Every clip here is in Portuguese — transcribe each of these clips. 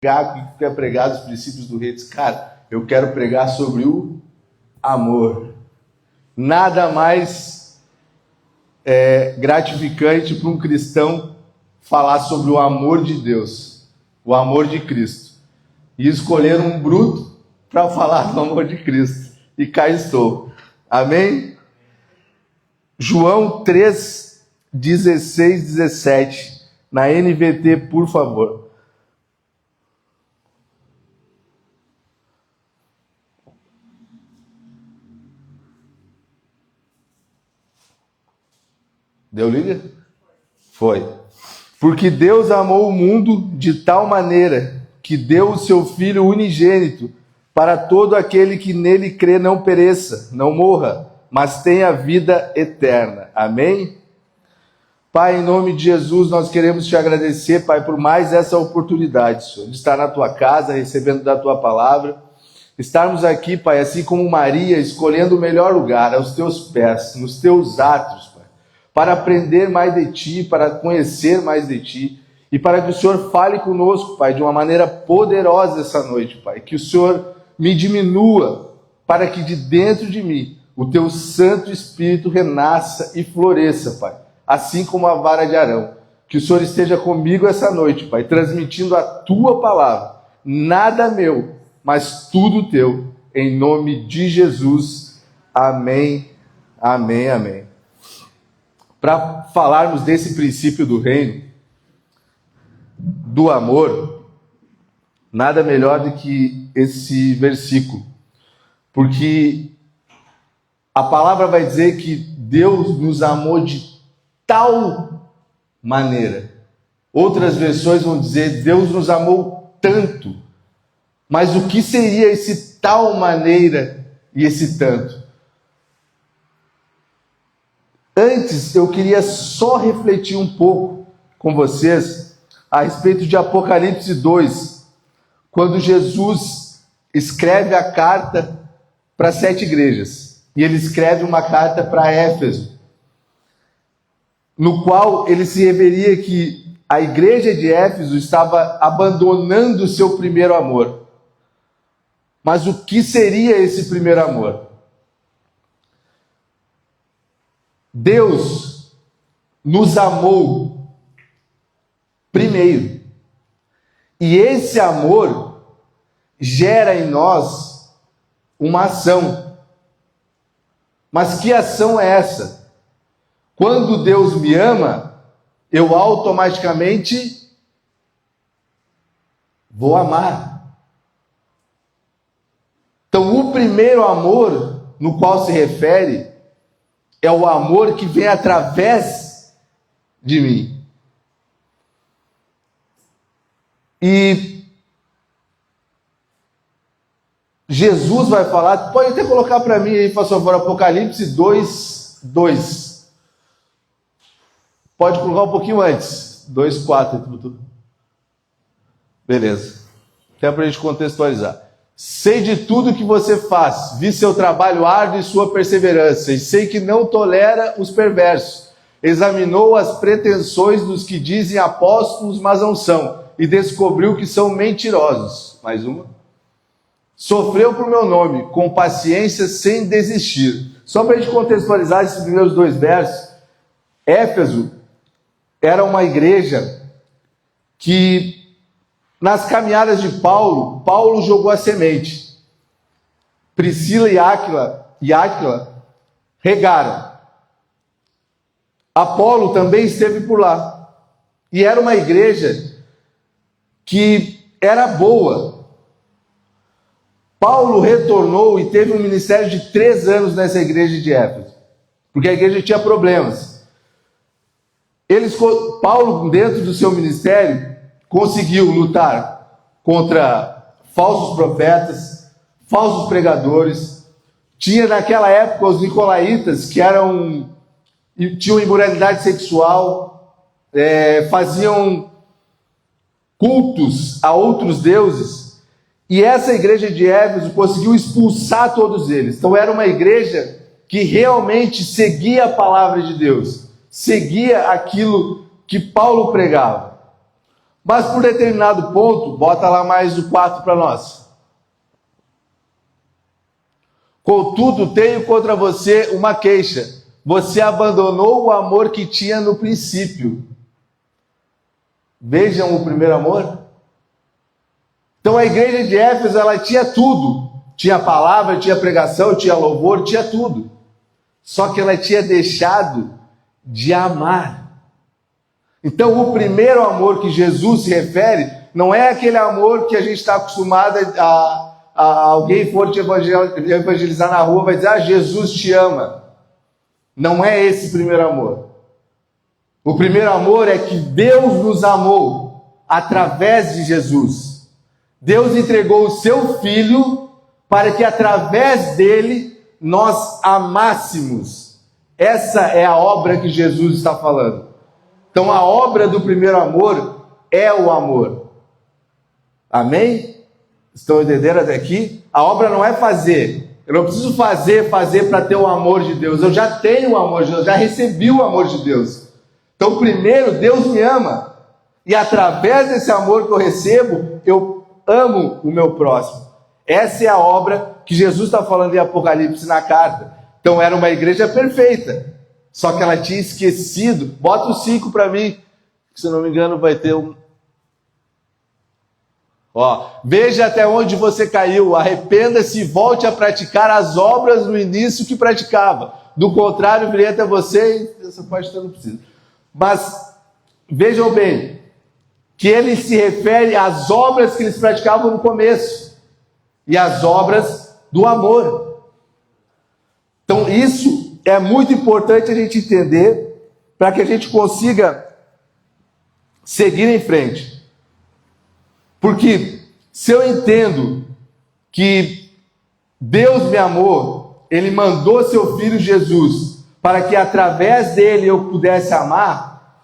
quer pregar os princípios do reino. Cara, eu quero pregar sobre o amor. Nada mais gratificante para um cristão falar sobre o amor de Deus, o amor de Cristo. E escolher um bruto para falar do amor de Cristo. E cá estou. Amém? João 3, 16, 17. Na NVT, por favor. Deu liga? Foi. Porque Deus amou o mundo de tal maneira que deu o seu Filho unigênito para todo aquele que nele crê não pereça, não morra, mas tenha vida eterna. Amém? Pai, em nome de Jesus, nós queremos te agradecer, Pai, por mais essa oportunidade, Senhor, de estar na tua casa, recebendo da tua palavra. Estarmos aqui, Pai, assim como Maria, escolhendo o melhor lugar, aos teus pés, nos teus atos, Pai, para aprender mais de ti, para conhecer mais de ti, e para que o Senhor fale conosco, Pai, de uma maneira poderosa essa noite, Pai. Que o Senhor me diminua, para que de dentro de mim o teu Santo Espírito renasça e floresça, Pai, assim como a vara de Arão. Que o Senhor esteja comigo essa noite, Pai, transmitindo a tua palavra. Nada meu, mas tudo teu, em nome de Jesus. Amém, amém, amém. Para falarmos desse princípio do reino, do amor, nada melhor do que esse versículo, porque a palavra vai dizer que Deus nos amou de tal maneira. Outras versões vão dizer, Deus nos amou tanto. Mas o que seria esse tal maneira e esse tanto? Antes, eu queria só refletir um pouco com vocês a respeito de Apocalipse 2, quando Jesus escreve a carta para 7 igrejas. E ele escreve uma carta para Éfeso, no qual ele se referia que a igreja de Éfeso estava abandonando o seu primeiro amor. Mas o que seria esse primeiro amor? Deus nos amou primeiro. E esse amor gera em nós uma ação. Mas que ação é essa? Quando Deus me ama, eu automaticamente vou amar. Então, o primeiro amor no qual se refere é o amor que vem através de mim. E Jesus vai falar, pode até colocar para mim aí, por favor, Apocalipse 2, 2. Pode colocar um pouquinho antes, 2, 4. Beleza. Até para a gente contextualizar. Sei de tudo que você faz, vi seu trabalho árduo e sua perseverança, e sei que não tolera os perversos. Examinou as pretensões dos que dizem apóstolos, mas não são, e descobriu que são mentirosos. Mais uma. Sofreu por meu nome, com paciência, sem desistir. Só para a gente contextualizar esses primeiros 2 versos, Éfeso era uma igreja que, nas caminhadas de Paulo jogou a semente. Priscila e Áquila regaram. Apolo também esteve por lá. E era uma igreja que era boa. Paulo retornou e teve um ministério de 3 anos nessa igreja de Éfeso, porque a igreja tinha problemas. Paulo, dentro do seu ministério, conseguiu lutar contra falsos profetas, falsos pregadores. Tinha naquela época os nicolaítas, que tinham imoralidade sexual, faziam cultos a outros deuses. E essa igreja de Éfeso conseguiu expulsar todos eles. Então era uma igreja que realmente seguia a palavra de Deus, seguia aquilo que Paulo pregava. Mas por determinado ponto, bota lá mais o 4 para nós. Contudo, tenho contra você uma queixa. Você abandonou o amor que tinha no princípio. Vejam o primeiro amor. Então a igreja de Éfeso, ela tinha tudo. Tinha palavra, tinha pregação, tinha louvor, tinha tudo. Só que ela tinha deixado de amar. Então o primeiro amor que Jesus se refere, não é aquele amor que a gente está acostumado a alguém for te evangelizar na rua, vai dizer, Jesus te ama. Não é esse o primeiro amor. O primeiro amor é que Deus nos amou através de Jesus. Deus entregou o seu Filho para que através dele nós amássemos. Essa é a obra que Jesus está falando. Então a obra do primeiro amor é o amor. Amém? Estão entendendo até aqui? A obra não é fazer. Eu não preciso fazer para ter o amor de Deus. Eu já tenho o amor de Deus, já recebi o amor de Deus. Então primeiro Deus me ama. E através desse amor que eu recebo, eu amo o meu próximo. Essa é a obra que Jesus está falando em Apocalipse na carta. Então era uma igreja perfeita. Só que ela tinha esquecido. Bota o 5 para mim. Se não me engano vai ter um... veja até onde você caiu, arrependa-se e volte a praticar as obras no início que praticava. Do contrário, virei até você e essa parte não precisa. Mas vejam bem, que ele se refere às obras que eles praticavam no começo e às obras do amor. Então isso é muito importante a gente entender para que a gente consiga seguir em frente. Porque se eu entendo que Deus me amou, Ele mandou seu Filho Jesus para que através dele eu pudesse amar,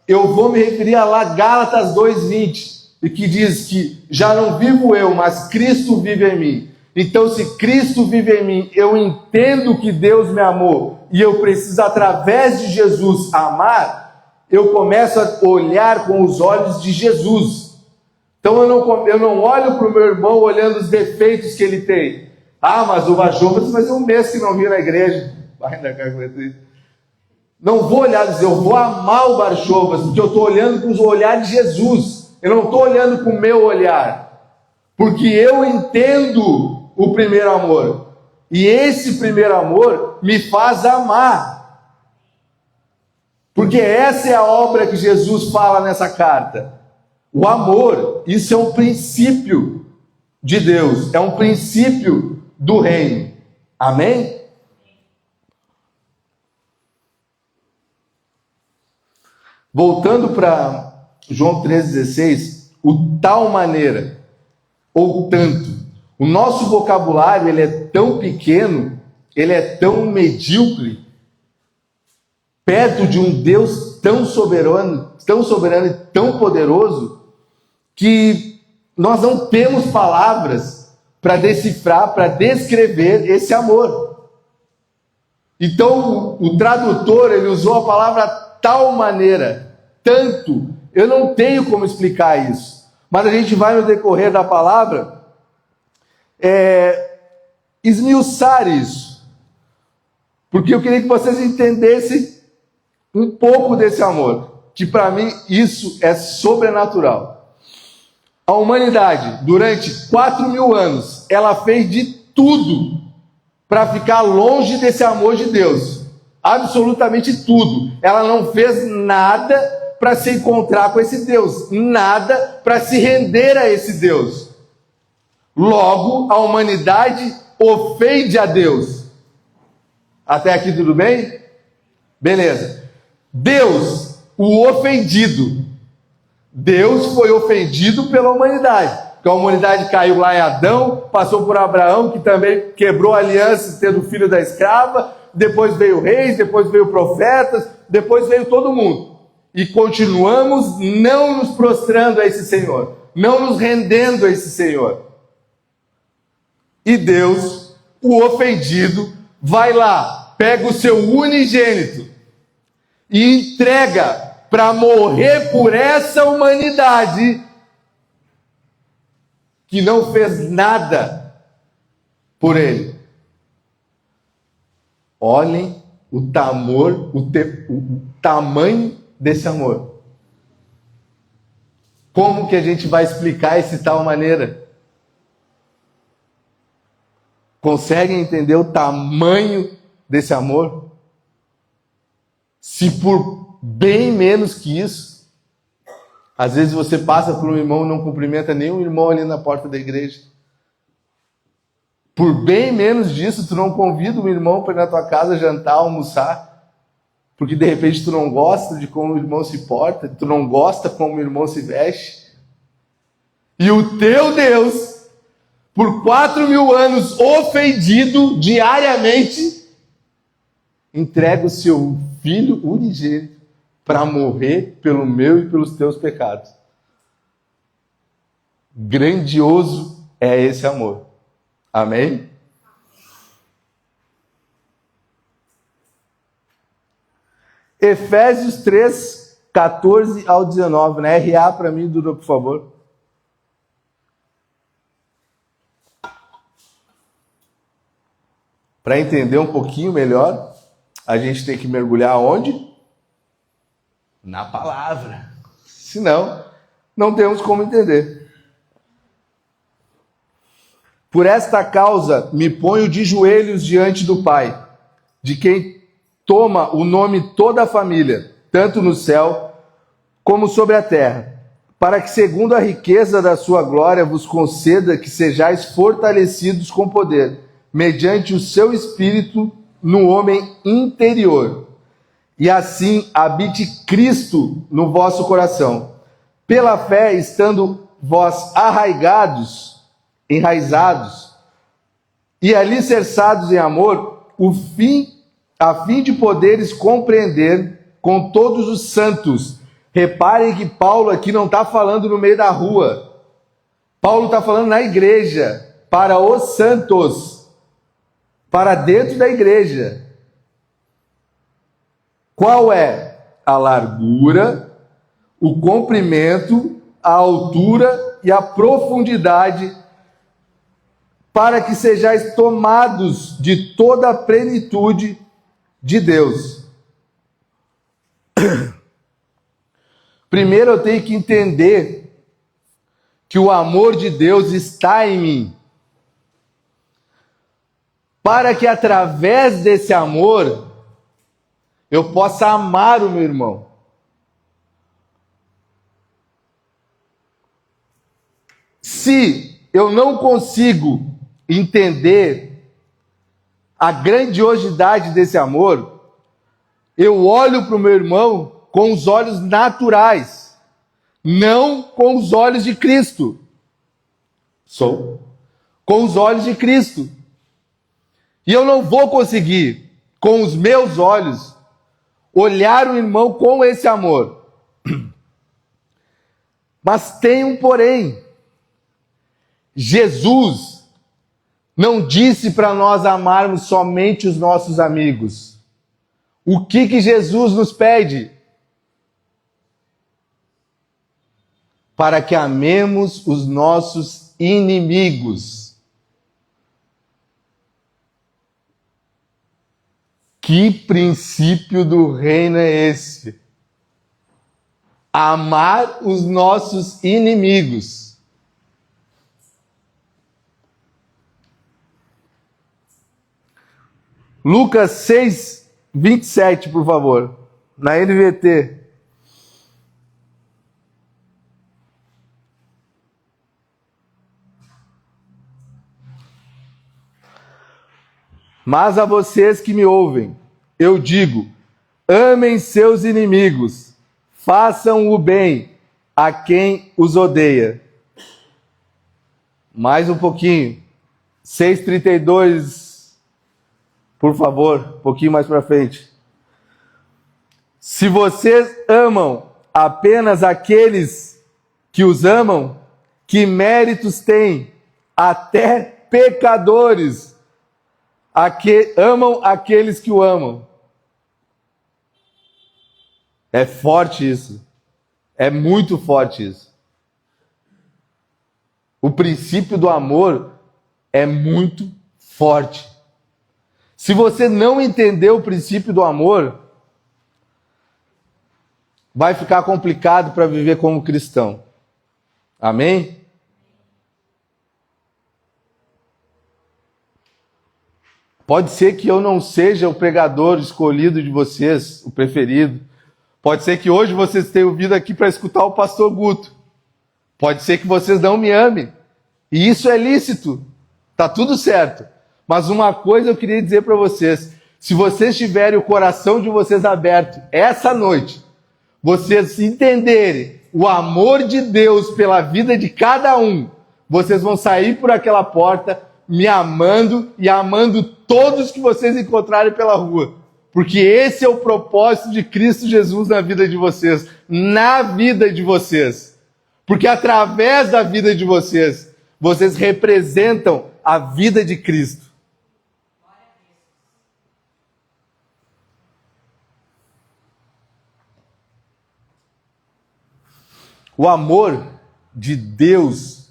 eu vou me referir a lá Gálatas 2:20, e que diz que já não vivo eu, mas Cristo vive em mim. Então se Cristo vive em mim, eu entendo que Deus me amou e eu preciso através de Jesus amar, eu começo a olhar com os olhos de Jesus. Então eu não olho para o meu irmão olhando os defeitos que ele tem. Mas o Varjovas faz um mês que não vinha na igreja. Não vou olhar e dizer, eu vou amar o Varjovas, porque eu estou olhando com os olhares de Jesus. Eu não estou olhando com o meu olhar. Porque eu entendo o primeiro amor. E esse primeiro amor me faz amar. Porque essa é a obra que Jesus fala nessa carta. O amor, isso é um princípio de Deus, é um princípio do reino. Amém? Voltando para João 3,16, o tal maneira, ou tanto. O nosso vocabulário, ele é tão pequeno, ele é tão medíocre, perto de um Deus tão soberano e tão poderoso, que nós não temos palavras para decifrar, para descrever esse amor. Então o tradutor, ele usou a palavra tal maneira, tanto. Eu não tenho como explicar isso, mas a gente vai no decorrer da palavra esmiuçar isso, porque eu queria que vocês entendessem um pouco desse amor, que para mim isso é sobrenatural. A humanidade, durante 4.000 anos, ela fez de tudo para ficar longe desse amor de Deus. Absolutamente tudo. Ela não fez nada para se encontrar com esse Deus. Nada para se render a esse Deus. Logo, a humanidade ofende a Deus. Até aqui tudo bem? Beleza. Deus, o ofendido. Deus foi ofendido pela humanidade. Porque a humanidade caiu lá em Adão, passou por Abraão, que também quebrou a aliança, tendo o filho da escrava, depois veio reis, depois veio profetas, depois veio todo mundo. E continuamos não nos prostrando a esse Senhor, não nos rendendo a esse Senhor. E Deus, o ofendido, vai lá, pega o seu unigênito e entrega para morrer por essa humanidade que não fez nada por ele. Olhem o tamanho desse amor. Como que a gente vai explicar esse tal maneira? Conseguem entender o tamanho desse amor? Se por bem menos que isso, às vezes você passa por um irmão e não cumprimenta nenhum irmão ali na porta da igreja. Por bem menos disso, tu não convida um irmão para ir na tua casa jantar, almoçar, porque de repente tu não gosta de como o irmão se porta, tu não gosta como o irmão se veste. E o teu Deus, por 4.000 anos ofendido diariamente, entrega o seu Filho unigênito para morrer pelo meu e pelos teus pecados. Grandioso é esse amor. Amém? Efésios 3, 14 ao 19. Na RA para mim, Duda, por favor. Para entender um pouquinho melhor, a gente tem que mergulhar onde? Na palavra. Senão, não temos como entender. Por esta causa, me ponho de joelhos diante do Pai, de quem toma o nome toda a família, tanto no céu como sobre a terra, para que, segundo a riqueza da sua glória, vos conceda que sejais fortalecidos com poder, mediante o seu Espírito no homem interior, e assim habite Cristo no vosso coração. Pela fé, estando vós enraizados e alicerçados em amor, a fim de poderes compreender com todos os santos. Reparem que Paulo aqui não está falando no meio da rua. Paulo está falando na igreja, para os santos, para dentro da igreja. Qual é a largura, o comprimento, a altura e a profundidade, para que sejais tomados de toda a plenitude de Deus. Primeiro eu tenho que entender que o amor de Deus está em mim, para que através desse amor eu possa amar o meu irmão. Se eu não consigo entender a grandiosidade desse amor, eu olho para o meu irmão com os olhos naturais, não com os olhos de Cristo. Com os olhos de Cristo. E eu não vou conseguir, com os meus olhos, olhar o irmão com esse amor. Mas tem um porém. Jesus não disse para nós amarmos somente os nossos amigos. O que Jesus nos pede? Para que amemos os nossos inimigos. Que princípio do reino é esse? Amar os nossos inimigos. Lucas 6, 27, por favor. Na NVT. Mas a vocês que me ouvem, eu digo: amem seus inimigos, façam o bem a quem os odeia. Mais um pouquinho. 6:32. Por favor, um pouquinho mais para frente. Se vocês amam apenas aqueles que os amam, que méritos têm? Até pecadores amam aqueles que o amam. É forte isso. É muito forte isso. O princípio do amor é muito forte. Se você não entender o princípio do amor, vai ficar complicado para viver como cristão. Amém? Pode ser que eu não seja o pregador escolhido de vocês, o preferido. Pode ser que hoje vocês tenham vindo aqui para escutar o pastor Guto. Pode ser que vocês não me amem. E isso é lícito. Tá tudo certo. Mas uma coisa eu queria dizer para vocês. Se vocês tiverem o coração de vocês aberto essa noite, vocês entenderem o amor de Deus pela vida de cada um, vocês vão sair por aquela porta me amando e amando todos que vocês encontrarem pela rua. Porque esse é o propósito de Cristo Jesus na vida de vocês, na vida de vocês. Porque através da vida de vocês, vocês representam a vida de Cristo. O amor de Deus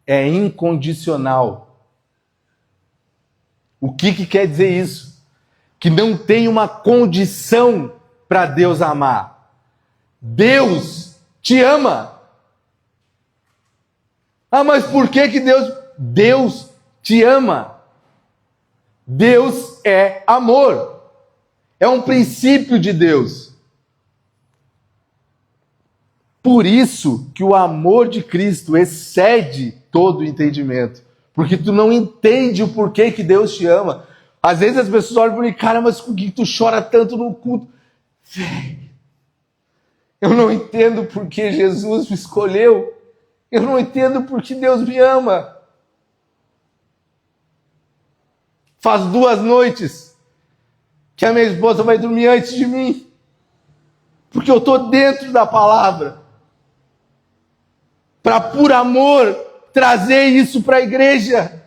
é incondicional. O que quer dizer isso? Que não tem uma condição para Deus amar. Deus te ama. Ah, mas por que Deus te ama? Deus é amor. É um princípio de Deus. Por isso que o amor de Cristo excede todo o entendimento. Porque tu não entende o porquê que Deus te ama. Às vezes as pessoas olham para mim, cara, mas por que tu chora tanto no culto? Eu não entendo porque Jesus me escolheu. Eu não entendo porque Deus me ama. Faz 2 noites que a minha esposa vai dormir antes de mim. Porque eu estou dentro da palavra. Para, por amor, trazer isso para a igreja.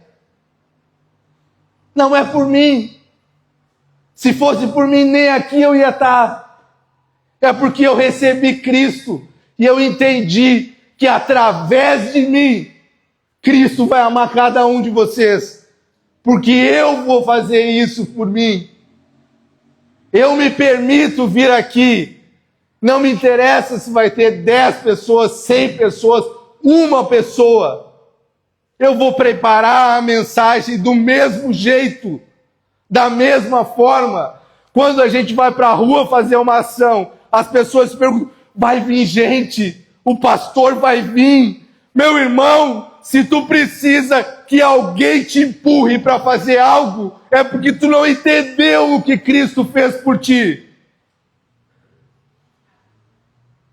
Não é por mim. Se fosse por mim, nem aqui eu ia estar. É porque eu recebi Cristo e eu entendi que através de mim, Cristo vai amar cada um de vocês. Porque eu vou fazer isso por mim. Eu me permito vir aqui. Não me interessa se vai ter 10 pessoas, 100 pessoas, 1 pessoa. Eu vou preparar a mensagem do mesmo jeito, da mesma forma. Quando a gente vai para a rua fazer uma ação, as pessoas se perguntam, vai vir gente? O pastor vai vir? Meu irmão, se tu precisa que alguém te empurre para fazer algo, é porque tu não entendeu o que Cristo fez por ti.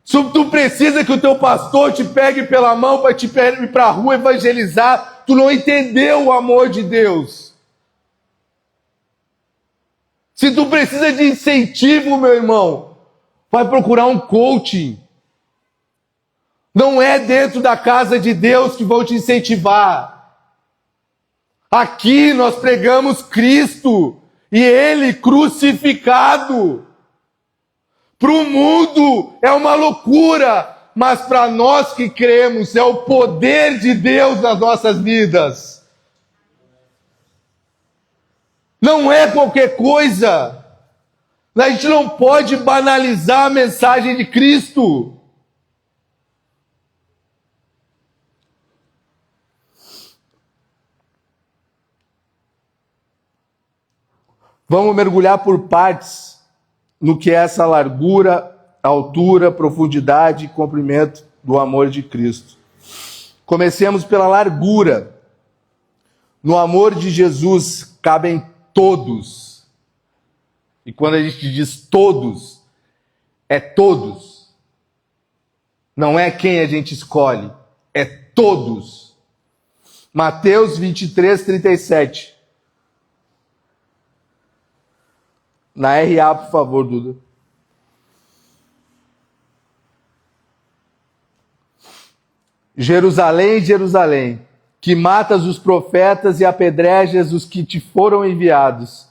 Se tu precisa que o teu pastor te pegue pela mão para te ir para a rua evangelizar, tu não entendeu o amor de Deus. Se tu precisa de incentivo, meu irmão, vai procurar um coaching. Não é dentro da casa de Deus que vão te incentivar. Aqui nós pregamos Cristo e Ele crucificado. Para o mundo é uma loucura, mas para nós que cremos é o poder de Deus nas nossas vidas. Não é qualquer coisa. A gente não pode banalizar a mensagem de Cristo. Vamos mergulhar por partes no que é essa largura, altura, profundidade e comprimento do amor de Cristo. Comecemos pela largura. No amor de Jesus cabem todos. E quando a gente diz todos, é todos. Não é quem a gente escolhe, é todos. Mateus 23, 37. Na RA, por favor, Duda. Jerusalém, Jerusalém, que matas os profetas e apedrejas os que te foram enviados.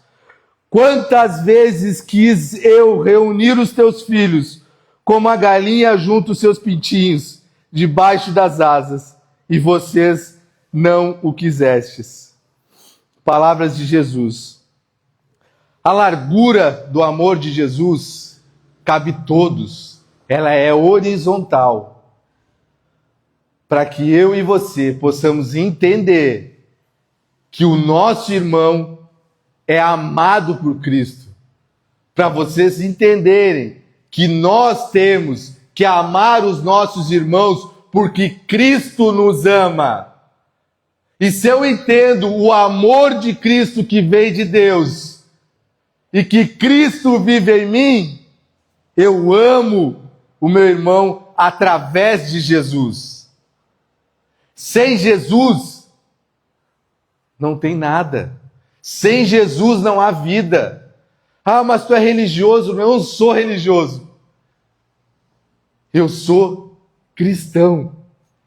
Quantas vezes quis eu reunir os teus filhos, como a galinha junta os seus pintinhos debaixo das asas, e vocês não o quisestes. Palavras de Jesus. A largura do amor de Jesus cabe todos. Ela é horizontal. Para que eu e você possamos entender que o nosso irmão é amado por Cristo. Para vocês entenderem que nós temos que amar os nossos irmãos porque Cristo nos ama. E se eu entendo o amor de Cristo que vem de Deus e que Cristo vive em mim, eu amo o meu irmão através de Jesus. Sem Jesus, não tem nada. Sem Jesus não há vida. Ah, mas tu é religioso. Não, eu não sou religioso. Eu sou cristão.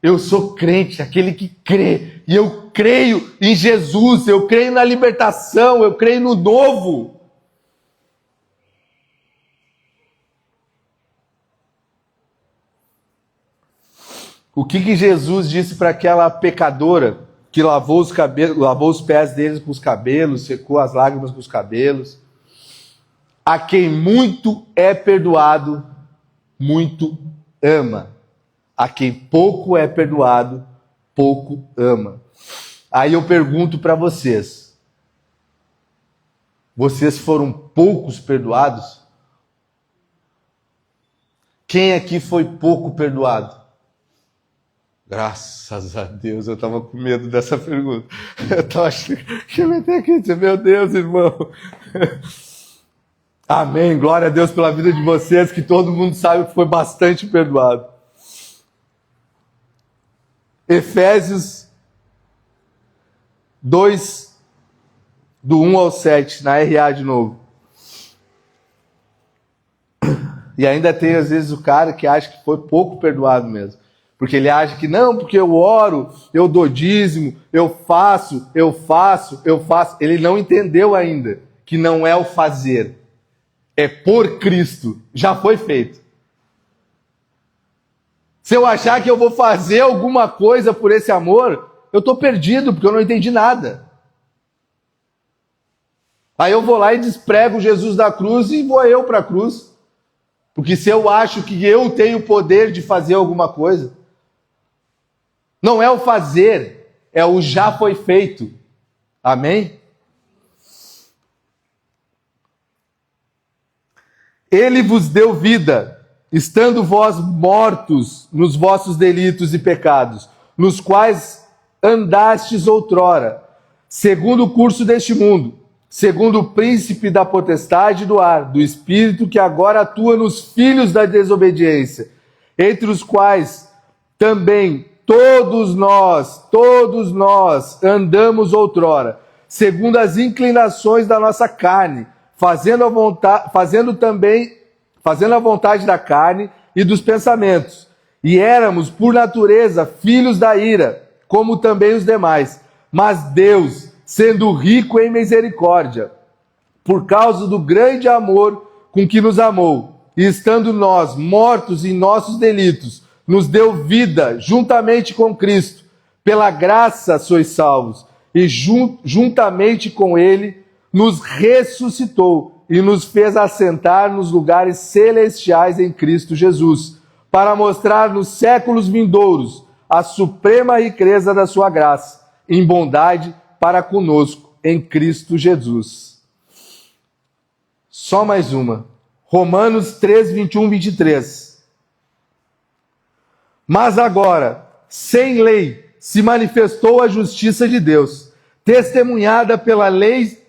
Eu sou crente, aquele que crê. E eu creio em Jesus, eu creio na libertação, eu creio no novo. O que Jesus disse para aquela pecadora que lavou os pés deles com os cabelos, secou as lágrimas com os cabelos? A quem muito é perdoado, muito ama. A quem pouco é perdoado, pouco ama. Aí eu pergunto para vocês: vocês foram poucos perdoados? Quem aqui foi pouco perdoado? Graças a Deus, eu estava com medo dessa pergunta. Eu estava achando que eu ia ter que dizer, meu Deus, irmão. Amém, glória a Deus pela vida de vocês, que todo mundo sabe que foi bastante perdoado. Efésios 2, do 1 ao 7, na RA de novo. E ainda tem às vezes o cara que acha que foi pouco perdoado mesmo. Porque ele acha que não, porque eu oro, eu dou dízimo, eu faço. Ele não entendeu ainda que não é o fazer. É por Cristo. Já foi feito. Se eu achar que eu vou fazer alguma coisa por esse amor, eu estou perdido, porque eu não entendi nada. Aí eu vou lá e desprego Jesus da cruz e vou eu para a cruz. Porque se eu acho que eu tenho o poder de fazer alguma coisa, não é o fazer, é o já foi feito. Amém? Ele vos deu vida, estando vós mortos nos vossos delitos e pecados, nos quais andastes outrora, segundo o curso deste mundo, segundo o príncipe da potestade do ar, do espírito que agora atua nos filhos da desobediência, entre os quais também todos nós andamos outrora, segundo as inclinações da nossa carne, fazendo a vontade da carne e dos pensamentos. E éramos, por natureza, filhos da ira, como também os demais. Mas Deus, sendo rico em misericórdia, por causa do grande amor com que nos amou, e estando nós mortos em nossos delitos, nos deu vida juntamente com Cristo. Pela graça sois salvos, e juntamente com Ele nos ressuscitou e nos fez assentar nos lugares celestiais em Cristo Jesus, para mostrar nos séculos vindouros a suprema riqueza da sua graça, em bondade para conosco em Cristo Jesus. Só mais uma. Romanos 3, 21, 23. Mas agora, sem lei, se manifestou a justiça de Deus, testemunhada pela lei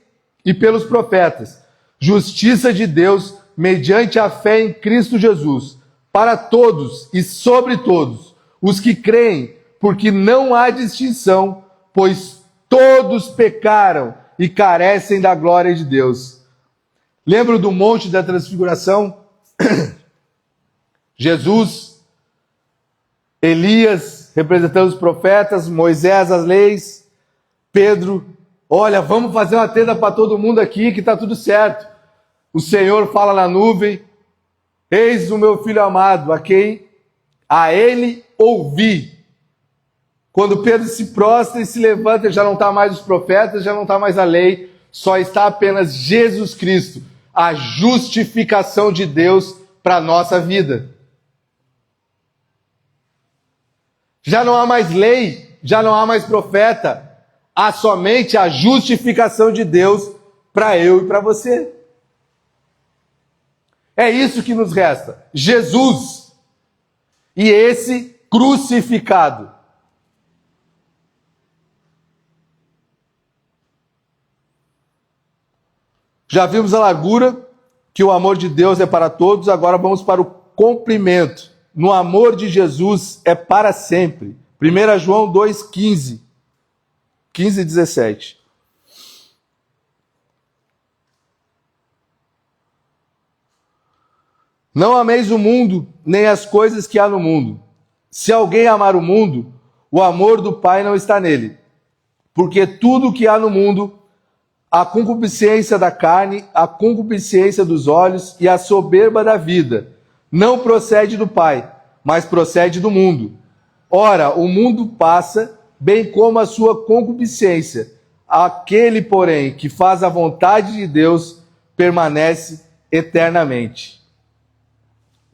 e pelos profetas, justiça de Deus mediante a fé em Cristo Jesus, para todos e sobre todos os que creem, porque não há distinção, pois todos pecaram e carecem da glória de Deus. Lembra do Monte da Transfiguração? Jesus, Elias, representando os profetas, Moisés, as leis, Pedro, olha, vamos fazer uma tenda para todo mundo aqui, que está tudo certo. O Senhor fala na nuvem, Eis o meu filho amado, a ele ouvi. Quando Pedro se prostra e se levanta, já não está mais os profetas, já não está mais a lei, só está apenas Jesus Cristo, a justificação de Deus para a nossa vida. Já não há mais lei, já não há mais profeta, há somente a justificação de Deus para eu e para você. É isso que nos resta. Jesus e esse crucificado. Já vimos a largura, que o amor de Deus é para todos, agora vamos para o comprimento. No amor de Jesus é para sempre. 1 João 2,15. 15 e 17. Não ameis o mundo, nem as coisas que há no mundo. Se alguém amar o mundo, o amor do Pai não está nele. Porque tudo que há no mundo, a concupiscência da carne, a concupiscência dos olhos e a soberba da vida, não procede do Pai, mas procede do mundo. Ora, o mundo passa, bem como a sua concupiscência. Aquele, porém, que faz a vontade de Deus, permanece eternamente.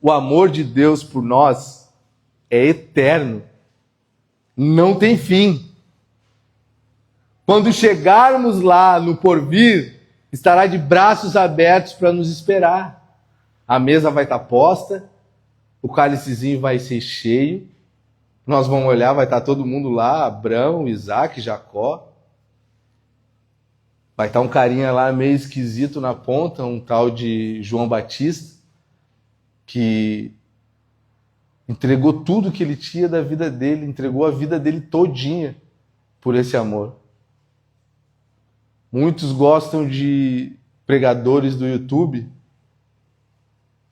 O amor de Deus por nós é eterno. Não tem fim. Quando chegarmos lá no porvir, estará de braços abertos para nos esperar. A mesa vai estar posta, o cálicezinho vai ser cheio, nós vamos olhar, vai estar todo mundo lá, Abraão, Isaac, Jacó. Vai estar um carinha lá meio esquisito na ponta, um tal de João Batista, que entregou tudo que ele tinha da vida dele, entregou a vida dele todinha por esse amor. Muitos gostam de pregadores do YouTube,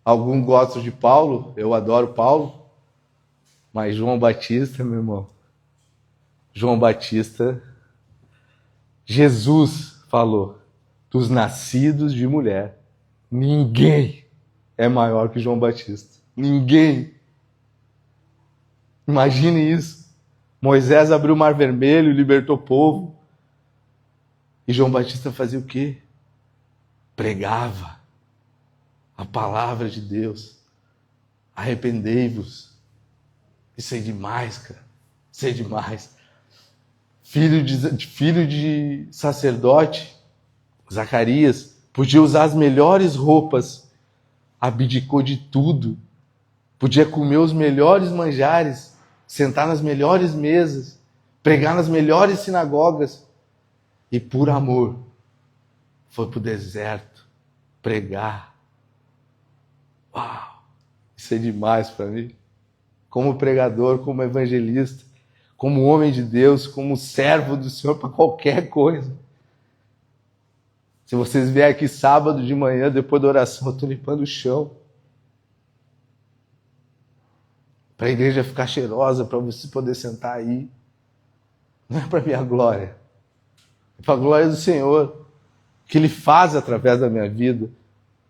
alguns gostam de Paulo, eu adoro Paulo, mas João Batista, meu irmão, João Batista, Jesus falou, dos nascidos de mulher, ninguém é maior que João Batista. Ninguém. Imagine isso. Moisés abriu o Mar Vermelho, libertou o povo. E João Batista fazia o quê? Pregava a palavra de Deus. Arrependei-vos. Isso é demais, cara. Isso é demais. Filho de sacerdote, Zacarias, podia usar as melhores roupas, abdicou de tudo, podia comer os melhores manjares, sentar nas melhores mesas, pregar nas melhores sinagogas, e por amor foi para o deserto pregar. Uau! Isso é demais para mim. Como pregador, como evangelista, como homem de Deus, como servo do Senhor para qualquer coisa. Se vocês vierem aqui sábado de manhã, depois da oração, eu estou limpando o chão. Para a igreja ficar cheirosa, para você poder sentar aí. Não é para minha glória. É para a glória do Senhor. Que Ele faz através da minha vida.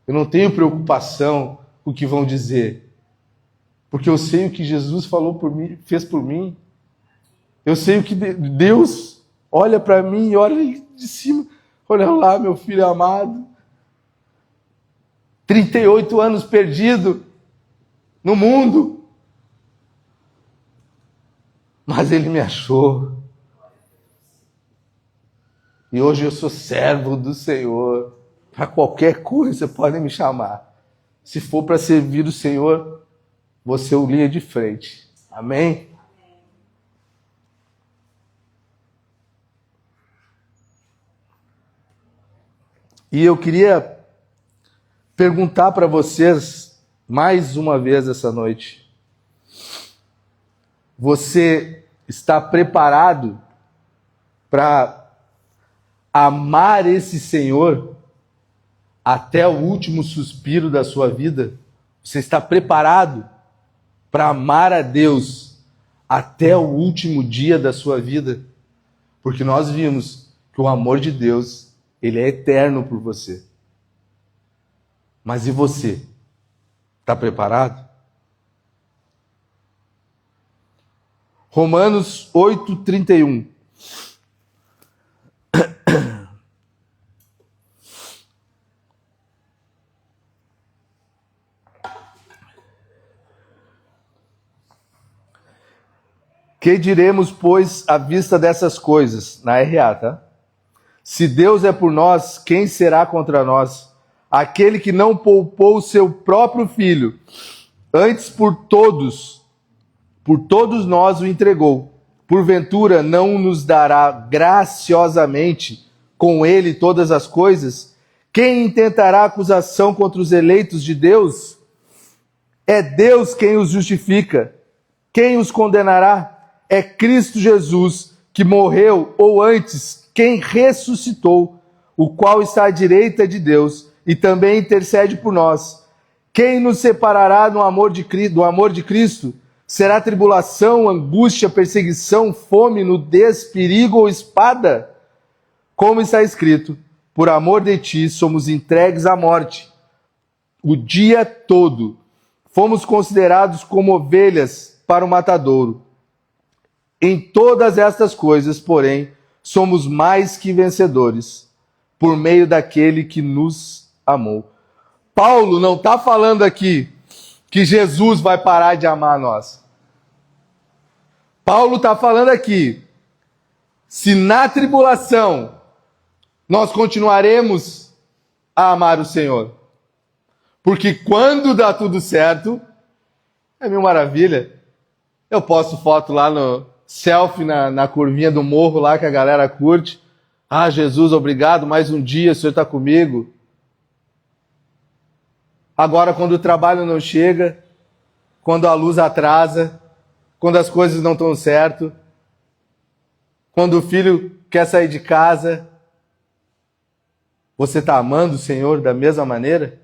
Eu não tenho preocupação com o que vão dizer. Porque eu sei o que Jesus falou por mim, fez por mim. Eu sei o que Deus olha para mim e olha de cima. Olha lá, meu filho amado. 38 anos perdido no mundo. Mas Ele me achou. E hoje eu sou servo do Senhor. Para qualquer coisa podem me chamar. Se for para servir o Senhor, vou ser o linha de frente. Amém? E eu queria perguntar para vocês, mais uma vez essa noite, você está preparado para amar esse Senhor até o último suspiro da sua vida? Você está preparado para amar a Deus até o último dia da sua vida? Porque nós vimos que o amor de Deus, ele é eterno por você. Mas e você? Está preparado? Romanos 8:31. Que diremos, pois, à vista dessas coisas? Na RA, tá? Se Deus é por nós, quem será contra nós? Aquele que não poupou o seu próprio filho, antes por todos nós o entregou. Porventura não nos dará graciosamente com ele todas as coisas? Quem intentará acusação contra os eleitos de Deus? É Deus quem os justifica. Quem os condenará? É Cristo Jesus, que morreu, ou antes, quem ressuscitou, o qual está à direita de Deus e também intercede por nós. Quem nos separará do amor de Cristo? Será tribulação, angústia, perseguição, fome, nudez, perigo ou espada? Como está escrito, por amor de ti somos entregues à morte. O dia todo fomos considerados como ovelhas para o matadouro. Em todas estas coisas, porém, somos mais que vencedores, por meio daquele que nos amou. Paulo não está falando aqui que Jesus vai parar de amar nós. Paulo está falando aqui, se na tribulação nós continuaremos a amar o Senhor. Porque quando dá tudo certo, é mil maravilha. Eu posto foto lá no selfie na curvinha do morro lá que a galera curte. Ah, Jesus, obrigado, mais um dia, o Senhor está comigo. Agora, quando o trabalho não chega, quando a luz atrasa, quando as coisas não estão certo, quando o filho quer sair de casa, você está amando o Senhor da mesma maneira?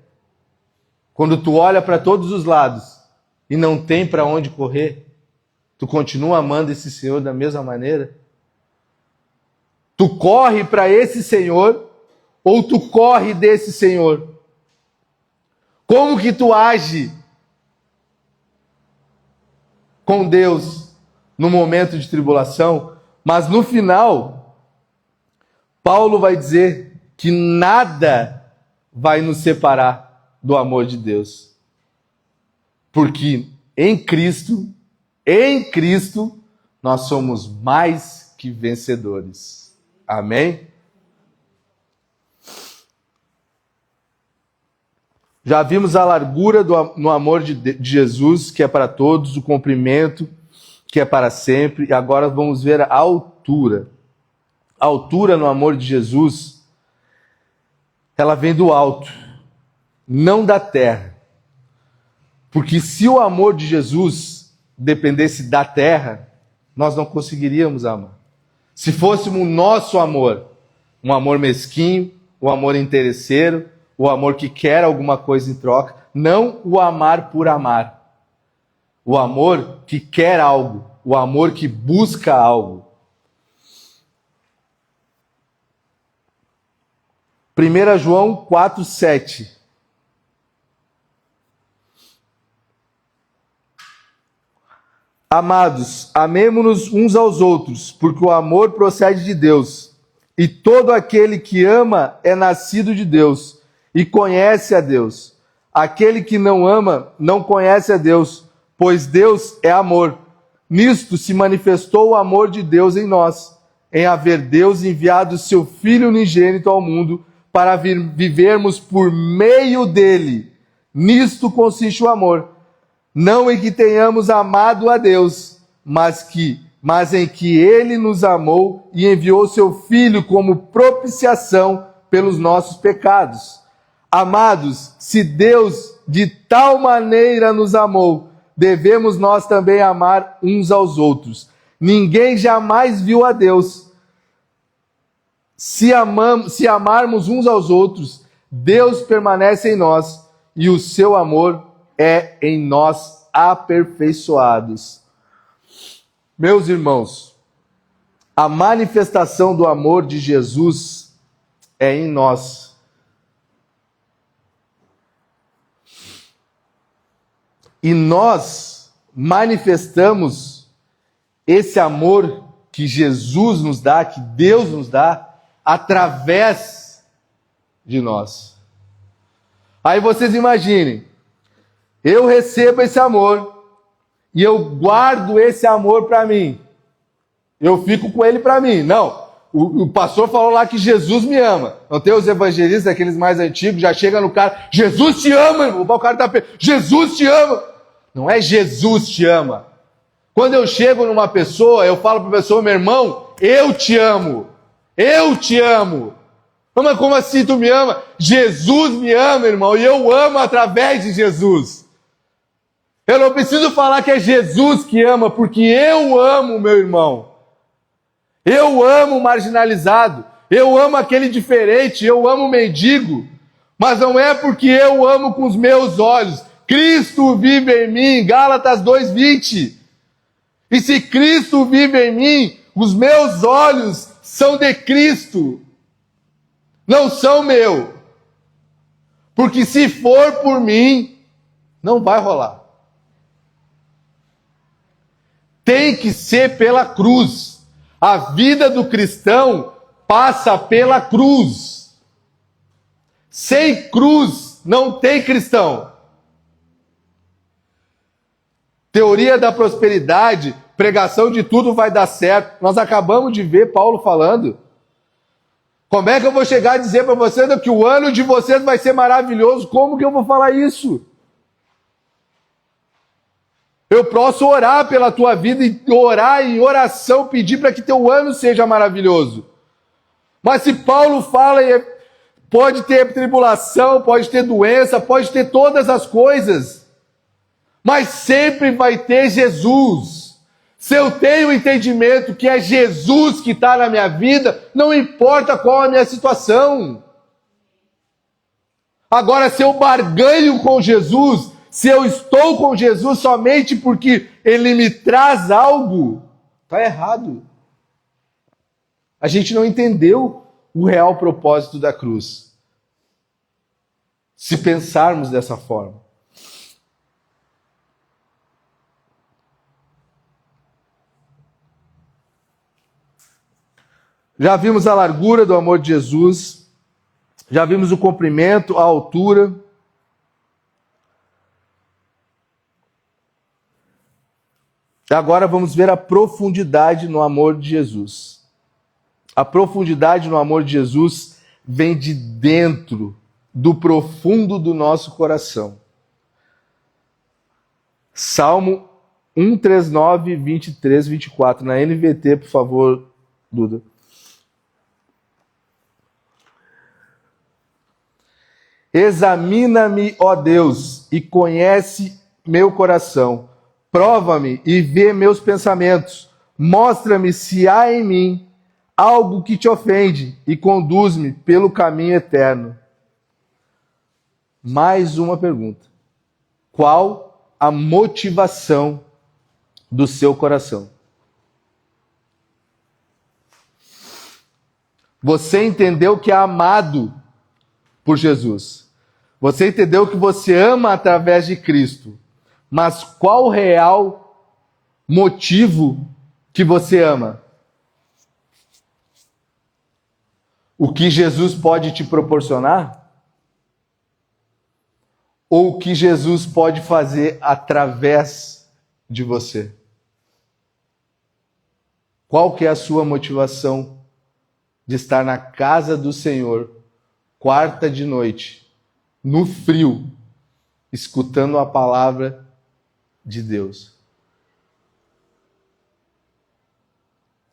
Quando tu olha para todos os lados e não tem para onde correr, tu continua amando esse Senhor da mesma maneira? Tu corre para esse Senhor ou tu corre desse Senhor? Como que tu age com Deus no momento de tribulação? Mas no final, Paulo vai dizer que nada vai nos separar do amor de Deus. Porque em Cristo, nós somos mais que vencedores. Amém? Já vimos a largura no amor de Jesus, que é para todos, o comprimento, que é para sempre, e agora vamos ver a altura. A altura no amor de Jesus, ela vem do alto, não da terra. Porque se o amor de Jesus dependesse da terra, nós não conseguiríamos amar. Se fosse o nosso amor, um amor mesquinho, um amor interesseiro, o amor que quer alguma coisa em troca, não o amar por amar. O amor que quer algo, o amor que busca algo. 1 João 4:7. Amados, amemo-nos uns aos outros, porque o amor procede de Deus. E todo aquele que ama é nascido de Deus e conhece a Deus. Aquele que não ama não conhece a Deus, pois Deus é amor. Nisto se manifestou o amor de Deus em nós, em haver Deus enviado seu Filho unigênito ao mundo para vivermos por meio dele. Nisto consiste o amor. Não em que tenhamos amado a Deus, mas em que ele nos amou e enviou seu Filho como propiciação pelos nossos pecados. Amados, se Deus de tal maneira nos amou, devemos nós também amar uns aos outros. Ninguém jamais viu a Deus. Se amarmos uns aos outros, Deus permanece em nós e o seu amor é em nós aperfeiçoados. Meus irmãos, a manifestação do amor de Jesus é em nós. E nós manifestamos esse amor que Jesus nos dá, que Deus nos dá, através de nós. Aí vocês imaginem, eu recebo esse amor e eu guardo esse amor para mim. Eu fico com ele para mim. Não, o pastor falou lá que Jesus me ama. Não tem os evangelistas, aqueles mais antigos, já chega no cara, Jesus te ama, irmão. O cara tá perto, Jesus te ama. Não é Jesus te ama. Quando eu chego numa pessoa, eu falo para a pessoa, meu irmão, eu te amo. Eu te amo. Mas como assim tu me ama? Jesus me ama, irmão, e eu amo através de Jesus. Eu não preciso falar que é Jesus que ama, porque eu amo meu irmão. Eu amo o marginalizado. Eu amo aquele diferente. Eu amo o mendigo. Mas não é porque eu amo com os meus olhos. Cristo vive em mim. Gálatas 2:20. E se Cristo vive em mim, os meus olhos são de Cristo. Não são meu. Porque se for por mim, não vai rolar. Tem que ser pela cruz. A vida do cristão passa pela cruz. Sem cruz não tem cristão. Teoria da prosperidade, pregação de tudo vai dar certo. Nós acabamos de ver Paulo falando. Como é que eu vou chegar a dizer para vocês que o ano de vocês vai ser maravilhoso? Como que eu vou falar isso? Eu posso orar pela tua vida e orar em oração, pedir para que teu ano seja maravilhoso. Mas se Paulo fala, pode ter tribulação, pode ter doença, pode ter todas as coisas, mas sempre vai ter Jesus. Se eu tenho o entendimento que é Jesus que está na minha vida, não importa qual a minha situação. Agora, se eu barganho com Jesus, se eu estou com Jesus somente porque Ele me traz algo, está errado. A gente não entendeu o real propósito da cruz. Se pensarmos dessa forma. Já vimos a largura do amor de Jesus, já vimos o comprimento, a altura. Agora vamos ver a profundidade no amor de Jesus. A profundidade no amor de Jesus vem de dentro, do profundo do nosso coração. Salmo 139, 23, 24. Na NVT, por favor, Duda. Examina-me, ó Deus, e conhece meu coração. Prova-me e vê meus pensamentos. Mostra-me se há em mim algo que te ofende e conduz-me pelo caminho eterno. Mais uma pergunta. Qual a motivação do seu coração? Você entendeu que é amado por Jesus. Você entendeu que você ama através de Cristo. Mas qual o real motivo que você ama? O que Jesus pode te proporcionar? Ou o que Jesus pode fazer através de você? Qual que é a sua motivação de estar na casa do Senhor, quarta de noite, no frio, escutando a palavra de Deus?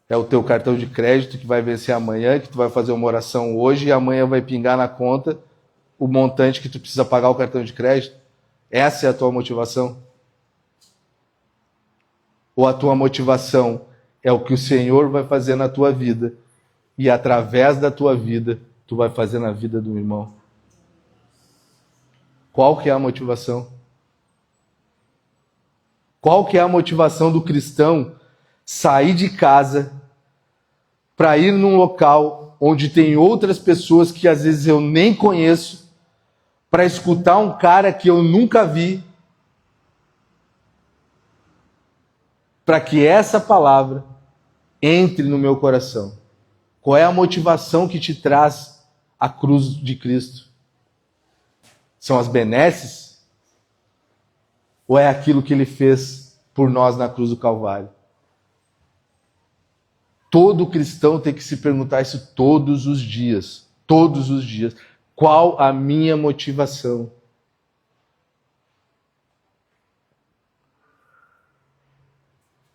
É o teu cartão de crédito que vai vencer amanhã, que tu vai fazer uma oração hoje e amanhã vai pingar na conta o montante que tu precisa pagar o cartão de crédito? Essa é a tua motivação? Ou a tua motivação é o que o Senhor vai fazer na tua vida e através da tua vida tu vai fazer na vida do irmão? Qual que é a motivação? Qual que é a motivação do cristão sair de casa para ir num local onde tem outras pessoas que às vezes eu nem conheço, para escutar um cara que eu nunca vi, para que essa palavra entre no meu coração? Qual é a motivação que te traz a cruz de Cristo? São as benesses? Ou é aquilo que ele fez por nós na cruz do Calvário? Todo cristão tem que se perguntar isso todos os dias. Todos os dias. Qual a minha motivação?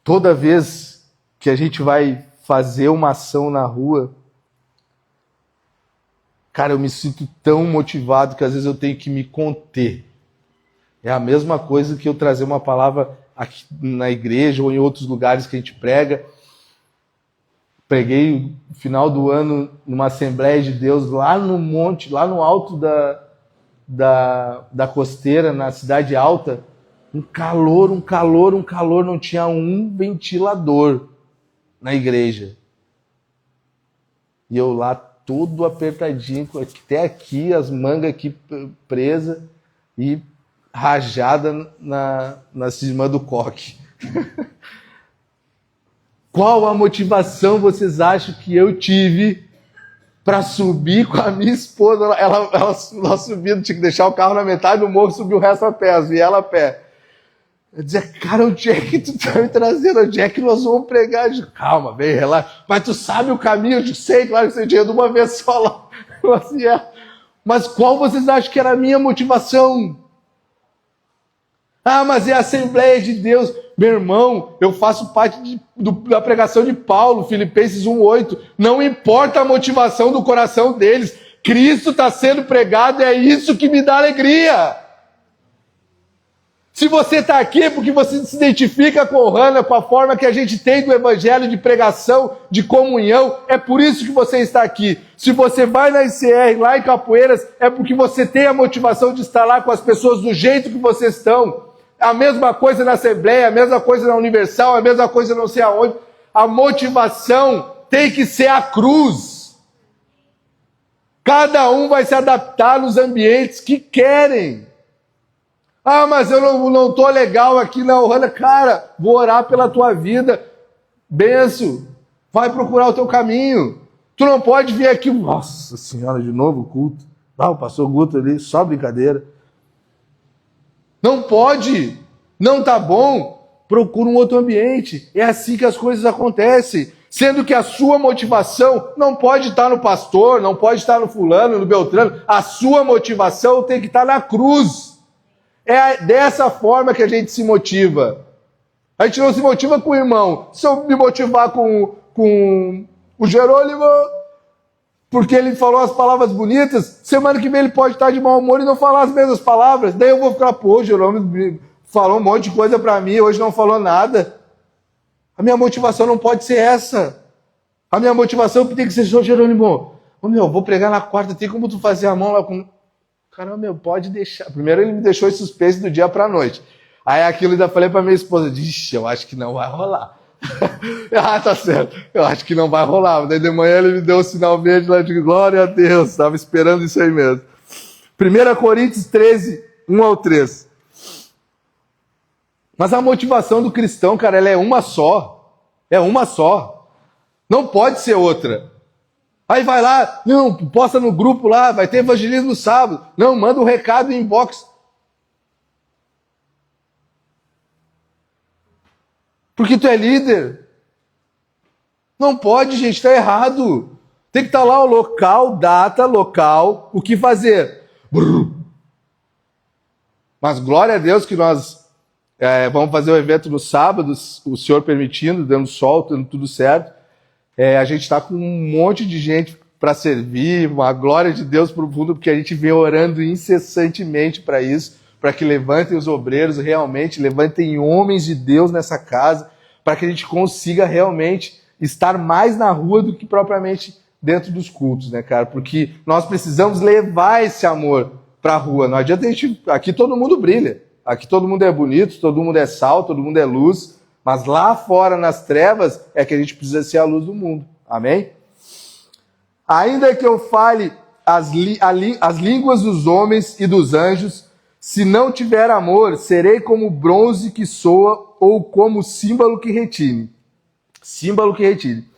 Toda vez que a gente vai fazer uma ação na rua, cara, eu me sinto tão motivado que às vezes eu tenho que me conter. É a mesma coisa que eu trazer uma palavra aqui na igreja ou em outros lugares que a gente prega. Preguei no final do ano numa Assembleia de Deus lá no monte, lá no alto da costeira, na Cidade Alta. Um calor, não tinha um ventilador na igreja. E eu lá todo apertadinho, até aqui, as mangas aqui presas e rajada na cisma do coque. Qual a motivação vocês acham que eu tive para subir com a minha esposa? Ela subindo, tinha que deixar o carro na metade do morro, subir o resto a pé, e ela a pé. Eu dizia, cara, onde é que tu tá me trazendo? Onde é que nós vamos pregar? Eu digo, calma, vem, relaxa. Mas tu sabe o caminho? Eu digo, sei, claro que você tinha de uma vez só lá. Assim, Mas qual vocês acham que era a minha motivação? Ah, mas é a Assembleia de Deus. Meu irmão, eu faço parte da pregação de Paulo, Filipenses 1:8. Não importa a motivação do coração deles. Cristo está sendo pregado, é isso que me dá alegria. Se você está aqui é porque você se identifica com o Hannah, com a forma que a gente tem do evangelho, de pregação, de comunhão, é por isso que você está aqui. Se você vai na ICR, lá em Capoeiras, é porque você tem a motivação de estar lá com as pessoas do jeito que vocês estão. A mesma coisa na Assembleia, a mesma coisa na Universal, a mesma coisa não sei aonde. A motivação tem que ser a cruz. Cada um vai se adaptar nos ambientes que querem. Ah, mas eu não estou legal aqui na Ohana. Cara, vou orar pela tua vida. Benção. Vai procurar o teu caminho. Tu não pode vir aqui. Nossa Senhora, de novo o culto. Ah, o pastor Guto ali, só brincadeira. Não pode. Não tá bom. Procura um outro ambiente. É assim que as coisas acontecem. Sendo que a sua motivação não pode estar no pastor, não pode estar no fulano, no beltrano. A sua motivação tem que estar na cruz. É dessa forma que a gente se motiva. A gente não se motiva com o irmão. Se eu me motivar com o Jerônimo, porque ele falou as palavras bonitas, semana que vem ele pode estar de mau humor e não falar as mesmas palavras. Daí eu vou ficar, pô, Jerônimo falou um monte de coisa para mim, hoje não falou nada. A minha motivação não pode ser essa. A minha motivação tem que ser, Sr. Jerônimo, vou pregar na quarta, tem como tu fazer a mão lá com... Caramba, pode deixar. Primeiro ele me deixou em suspense do dia para a noite. Aí aquilo ainda falei para minha esposa, ixi, eu acho que não vai rolar. Ah, tá certo, eu acho que não vai rolar. Daí de manhã ele me deu o sinal verde lá de glória a Deus, estava esperando isso aí mesmo. 1 Coríntios 13, 1-3. Mas a motivação do cristão, cara, ela é uma só. É uma só. Não pode ser outra. Aí vai lá, não, posta no grupo lá, vai ter evangelismo no sábado. Não, manda um recado em inbox. Porque tu é líder. Não pode, gente, está errado. Tem que estar lá o local, data, local, o que fazer. Brrr. Mas glória a Deus que nós vamos fazer o evento no sábado, o Senhor permitindo, dando sol, dando tudo certo. A gente está com um monte de gente para servir, uma glória de Deus profundo, porque a gente vem orando incessantemente para isso, para que levantem os obreiros realmente, levantem homens de Deus nessa casa, para que a gente consiga realmente estar mais na rua do que propriamente dentro dos cultos, né, cara? Porque nós precisamos levar esse amor para a rua. Não adianta a gente... Aqui todo mundo brilha, aqui todo mundo é bonito, todo mundo é sal, todo mundo é luz, mas lá fora, nas trevas, é que a gente precisa ser a luz do mundo. Amém? Ainda que eu fale as línguas dos homens e dos anjos, Se não tiver amor, serei como bronze que soa ou como símbolo que retine. Símbolo que retine.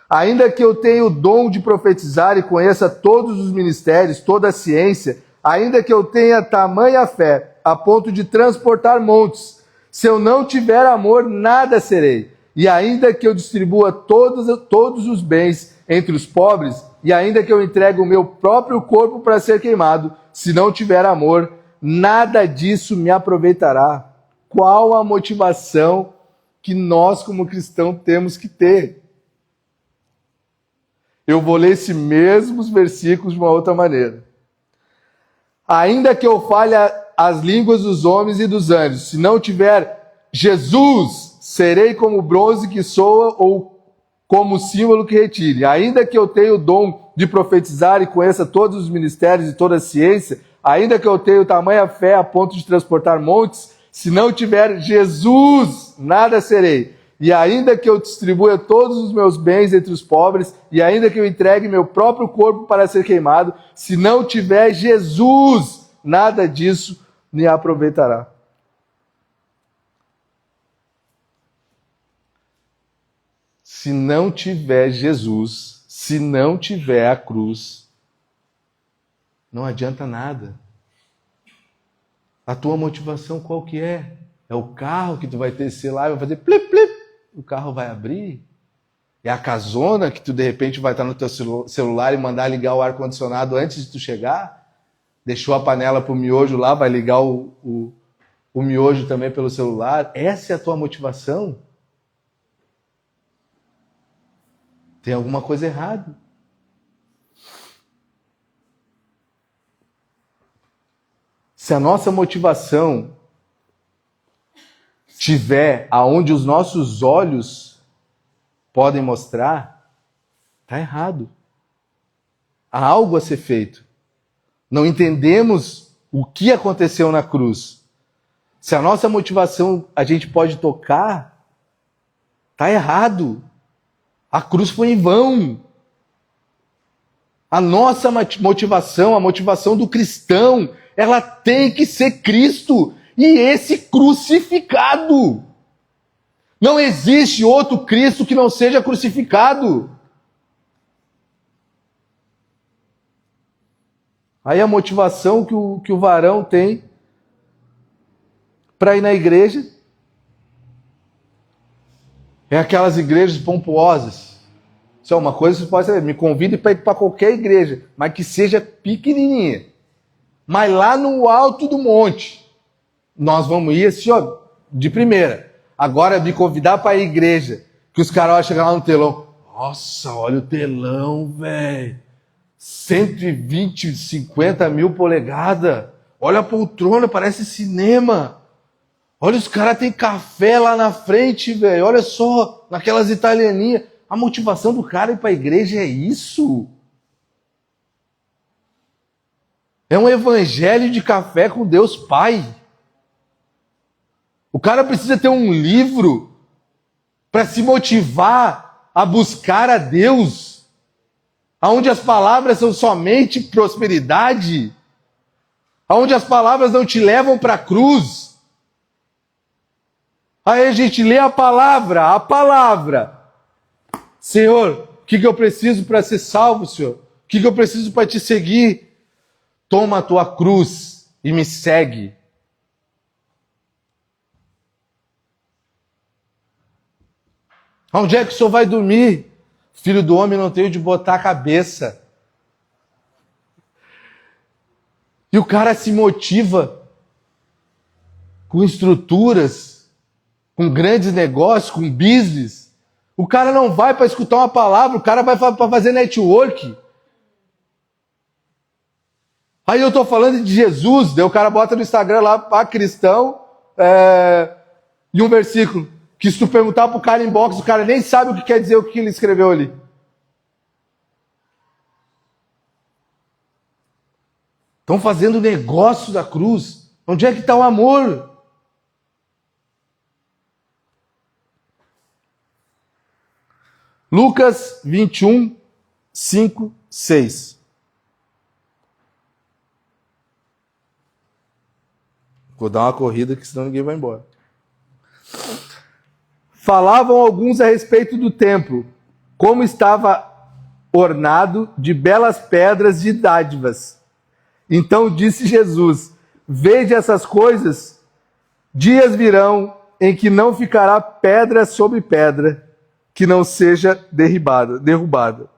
Ainda que eu tenha o dom de profetizar e conheça todos os ministérios, toda a ciência, ainda que eu tenha tamanha fé, a ponto de transportar montes, se eu não tiver amor, nada serei. E ainda que eu distribua todos os bens entre os pobres, e ainda que eu entregue o meu próprio corpo para ser queimado, se não tiver amor, nada disso me aproveitará. Qual a motivação que nós, como cristãos, temos que ter? Eu vou ler esses mesmos versículos de uma outra maneira. Ainda que eu fale as línguas dos homens e dos anjos, se não tiver Jesus, serei como bronze que soa ou como símbolo que retire. Ainda que eu tenha o dom de profetizar e conheça todos os ministérios e toda a ciência, ainda que eu tenha tamanha fé a ponto de transportar montes, se não tiver Jesus, nada serei. E ainda que eu distribua todos os meus bens entre os pobres, e ainda que eu entregue meu próprio corpo para ser queimado, se não tiver Jesus, nada disso me aproveitará. Se não tiver Jesus, se não tiver a cruz, não adianta nada. A tua motivação qual que é? É o carro que tu vai descer lá e vai fazer plip, plip, o carro vai abrir? É a casona que tu de repente vai estar no teu celular e mandar ligar o ar-condicionado antes de tu chegar? Deixou a panela pro miojo lá, vai ligar o miojo também pelo celular? Essa é a tua motivação? Tem alguma coisa errada. Se a nossa motivação estiver aonde os nossos olhos podem mostrar, está errado. Há algo a ser feito. Não entendemos o que aconteceu na cruz. Se a nossa motivação a gente pode tocar, está errado. A cruz foi em vão. A nossa motivação, a motivação do cristão, ela tem que ser Cristo e esse crucificado. Não existe outro Cristo que não seja crucificado. Aí a motivação que o varão tem para ir na igreja é aquelas igrejas pomposas. Isso é uma coisa que você pode saber. Me convide para ir para qualquer igreja, mas que seja pequenininha. Mas lá no alto do monte, nós vamos ir assim, ó, de primeira. Agora, me convidar para a igreja, que os caras vão chegar lá no telão. Nossa, olha o telão, velho. 120, 50 mil polegadas. Olha a poltrona, parece cinema. Olha, os caras têm café lá na frente, velho. Olha só, naquelas italianinhas. A motivação do cara ir para a igreja é isso. É um evangelho de café com Deus Pai. O cara precisa ter um livro para se motivar a buscar a Deus, aonde as palavras são somente prosperidade, aonde as palavras não te levam para a cruz. Aí a gente lê a palavra. Senhor, o que eu preciso para ser salvo, Senhor? O que eu preciso para te seguir? Toma a tua cruz e me segue. Onde é que o Senhor vai dormir? Filho do homem, não tem onde botar a cabeça. E o cara se motiva com estruturas, com grandes negócios, com business. O cara não vai para escutar uma palavra, o cara vai para fazer network. Aí eu estou falando de Jesus, daí o cara bota no Instagram lá, para cristão, e um versículo, que se tu perguntar para o cara inbox, o cara nem sabe o que quer dizer o que ele escreveu ali. Estão fazendo negócio da cruz. Onde é que está o amor? Lucas 21, 5, 6. Vou dar uma corrida que senão ninguém vai embora. Falavam alguns a respeito do templo, como estava ornado de belas pedras de dádivas. Então disse Jesus: vede essas coisas, dias virão em que não ficará pedra sobre pedra, que não seja derrubada.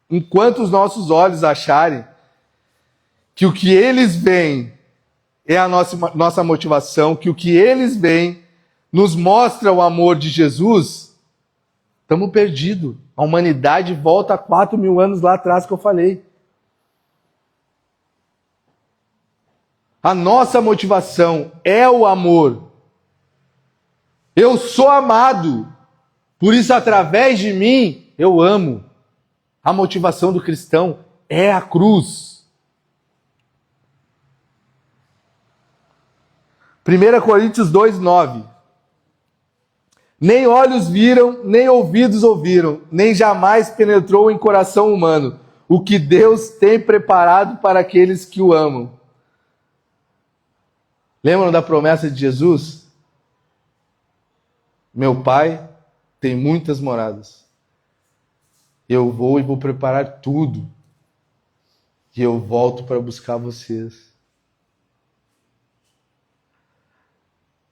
Enquanto os nossos olhos acharem que o que eles veem é a nossa motivação, que o que eles veem nos mostra o amor de Jesus, estamos perdidos. A humanidade volta a 4.000 anos lá atrás que eu falei. A nossa motivação é o amor. Eu sou amado, por isso através de mim eu amo. A motivação do cristão é a cruz. 1 Coríntios 2:9. Nem olhos viram, nem ouvidos ouviram, nem jamais penetrou em coração humano o que Deus tem preparado para aqueles que o amam. Lembram da promessa de Jesus? Meu Pai tem muitas moradas. Eu vou e vou preparar tudo. E eu volto para buscar vocês.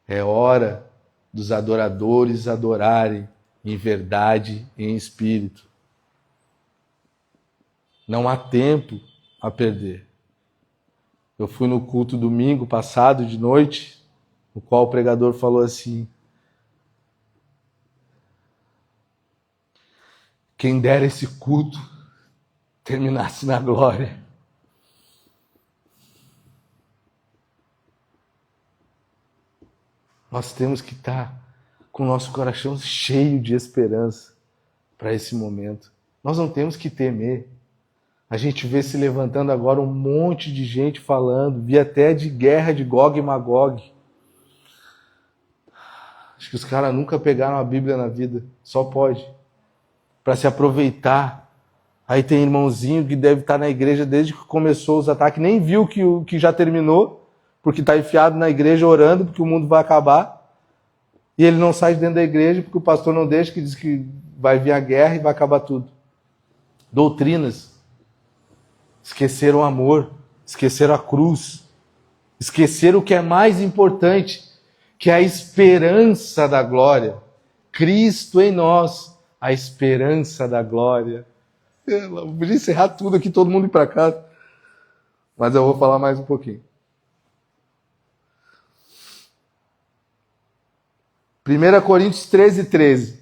É hora dos adoradores adorarem em verdade e em espírito. Não há tempo a perder. Eu fui no culto domingo passado de noite, no qual o pregador falou assim: quem dera esse culto terminasse na glória. Nós temos que estar com o nosso coração cheio de esperança para esse momento. Nós não temos que temer. A gente vê se levantando agora um monte de gente falando, vi até de guerra de Gog e Magog. Acho que os caras nunca pegaram a Bíblia na vida, só pode. Para se aproveitar. Aí tem irmãozinho que deve estar na igreja desde que começou os ataques, nem viu que já terminou, porque está enfiado na igreja orando, porque o mundo vai acabar. E ele não sai de dentro da igreja, porque o pastor não deixa, que diz que vai vir a guerra e vai acabar tudo. Doutrinas. Esqueceram o amor, esqueceram a cruz, esqueceram o que é mais importante, que é a esperança da glória. Cristo em nós, a esperança da glória. Eu podia encerrar tudo aqui, todo mundo ir para casa. Mas eu vou falar mais um pouquinho. 1 Coríntios 13:13.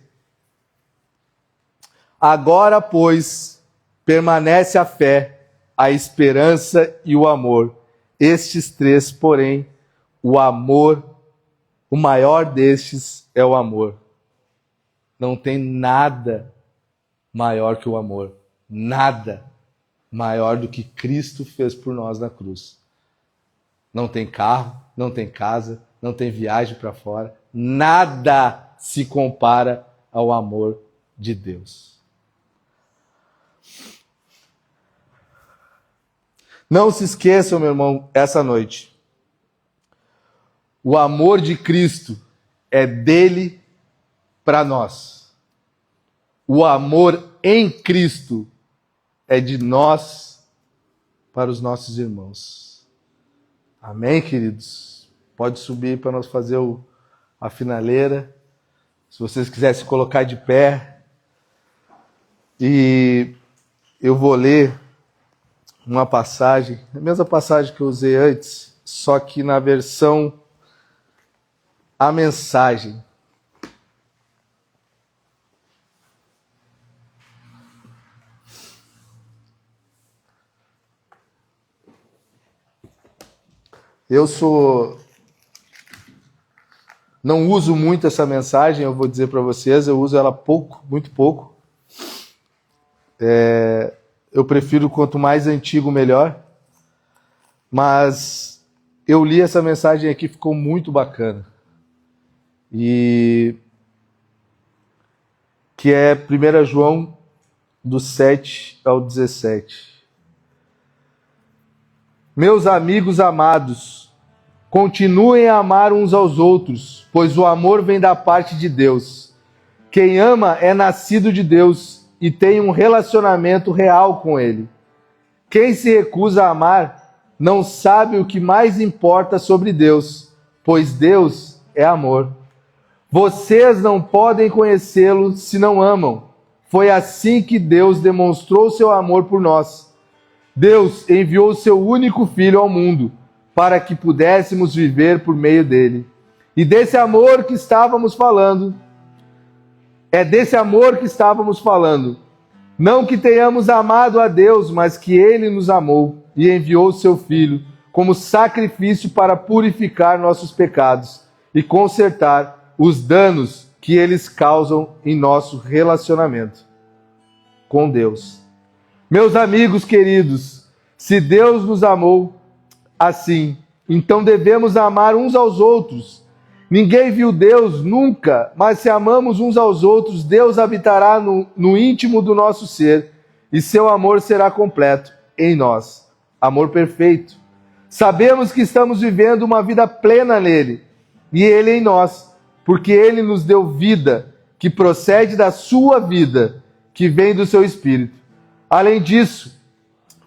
Agora, pois, permanece a fé, a esperança e o amor. Estes três, porém, o amor, o maior destes é o amor. Não tem nada maior que o amor. Nada maior do que Cristo fez por nós na cruz. Não tem carro, não tem casa, não tem viagem para fora. Nada se compara ao amor de Deus. Não se esqueçam, meu irmão, essa noite. O amor de Cristo é dele para nós. O amor em Cristo é de nós para os nossos irmãos. Amém, queridos? Pode subir para nós fazer a finaleira. Se vocês quiserem se colocar de pé. E eu vou ler uma passagem, a mesma passagem que eu usei antes, só que na versão A Mensagem. Não uso muito essa mensagem, eu vou dizer para vocês, eu uso ela pouco, muito pouco. Eu prefiro quanto mais antigo, melhor. Mas eu li essa mensagem aqui, ficou muito bacana. E que é 1 João, do 7 ao 17. Meus amigos amados, Continuem a amar uns aos outros, pois o amor vem da parte de Deus. Quem ama é nascido de Deus e tem um relacionamento real com Ele. Quem se recusa a amar não sabe o que mais importa sobre Deus, pois Deus é amor. Vocês não podem conhecê-lo se não amam. Foi assim que Deus demonstrou seu amor por nós. Deus enviou seu único Filho ao mundo, para que pudéssemos viver por meio dele. E desse amor que estávamos falando, Não que tenhamos amado a Deus, mas que ele nos amou e enviou seu Filho como sacrifício para purificar nossos pecados e consertar os danos que eles causam em nosso relacionamento com Deus. Meus amigos queridos, se Deus nos amou assim, então devemos amar uns aos outros. Ninguém viu Deus nunca, mas se amamos uns aos outros, Deus habitará no íntimo do nosso ser e seu amor será completo em nós. Amor perfeito. Sabemos que estamos vivendo uma vida plena nele e ele em nós, porque ele nos deu vida que procede da sua vida, que vem do seu Espírito. Além disso,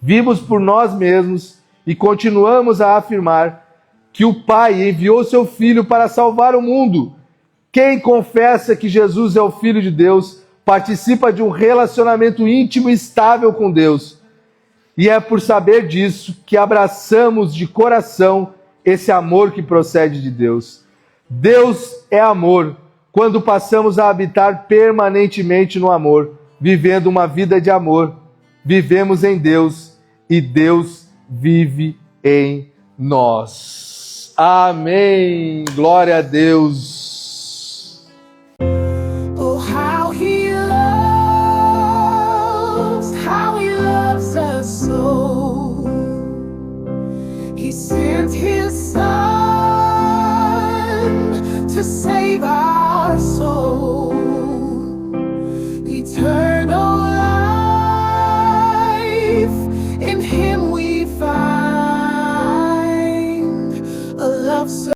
vimos por nós mesmos e continuamos a afirmar que o Pai enviou seu Filho para salvar o mundo. Quem confessa que Jesus é o Filho de Deus participa de um relacionamento íntimo e estável com Deus. E é por saber disso que abraçamos de coração esse amor que procede de Deus. Deus é amor. Quando passamos a habitar permanentemente no amor, vivendo uma vida de amor, vivemos em Deus e Deus vive em nós. Amém. Glória a Deus. Oh, how he loves us so. He sent his son to save our soul.